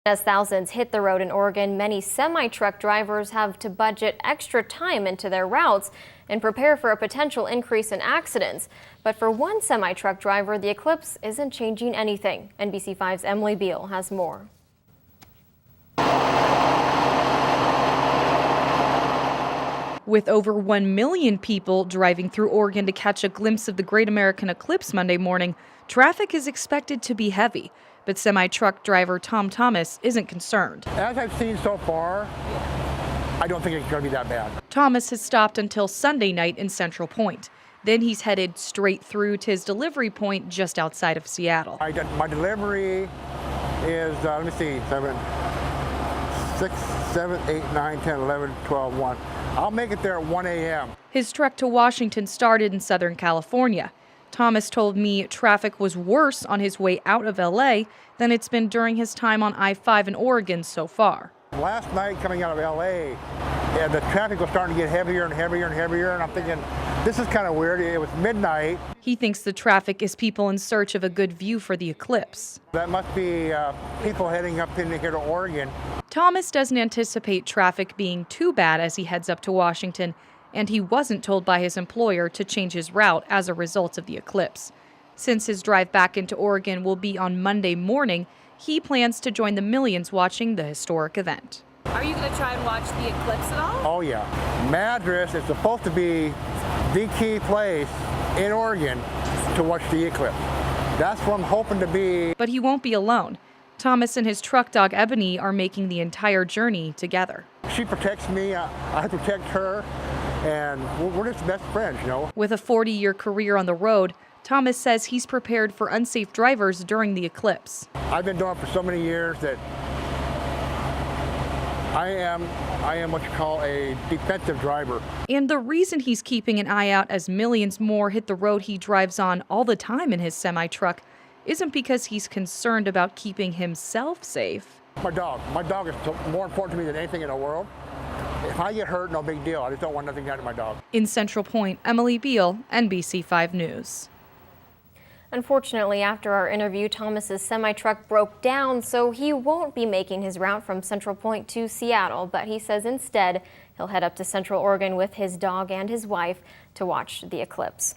As thousands hit the road in Oregon, many semi-truck drivers have to budget extra time into their routes and prepare for a potential increase in accidents. But for one semi-truck driver, the eclipse isn't changing anything. NBC5's Emily Beal has more. With over 1 million people driving through Oregon to catch a glimpse of the Great American Eclipse Monday morning, traffic is expected to be heavy. But semi-truck driver Tom Thomas isn't concerned. As I've seen so far, I don't think it's going to be that bad. Thomas has stopped until Sunday night in Central Point. Then he's headed straight through to his delivery point just outside of Seattle. My delivery is, let me see, 6, 7, 8, 9, 10, 11, 12, 1. I'll make it there at 1 a.m. His trek to Washington started in Southern California. Thomas told me traffic was worse on his way out of LA than it's been during his time on I-5 in Oregon so far. Last night coming out of LA, the traffic was starting to get heavier and heavier and heavier, and I'm thinking, this is kind of weird. It was midnight. He thinks the traffic is people in search of a good view for the eclipse. That must be people heading up into here to Oregon. Thomas doesn't anticipate traffic being too bad as he heads up to Washington, and he wasn't told by his employer to change his route as a result of the eclipse. Since his drive back into Oregon will be on Monday morning, he plans to join the millions watching the historic event. Are you going to try and watch the eclipse at all? Oh yeah. Madras is supposed to be the key place in Oregon to watch the eclipse. That's where I'm hoping to be. But he won't be alone. Thomas and his truck dog Ebony are making the entire journey together. She protects me, I protect her, and we're just best friends, you know. With a 40-year career on the road, Thomas says he's prepared for unsafe drivers during the eclipse. I've been doing it for so many years that I am what you call a defensive driver. And the reason he's keeping an eye out as millions more hit the road he drives on all the time in his semi-truck isn't because he's concerned about keeping himself safe. My dog is more important to me than anything in the world. If I get hurt, no big deal. I just don't want nothing done to my dog. In Central Point, Emily Beal, NBC5 News. Unfortunately, after our interview, Thomas's semi-truck broke down, so he won't be making his route from Central Point to Seattle, but he says instead he'll head up to Central Oregon with his dog and his wife to watch the eclipse.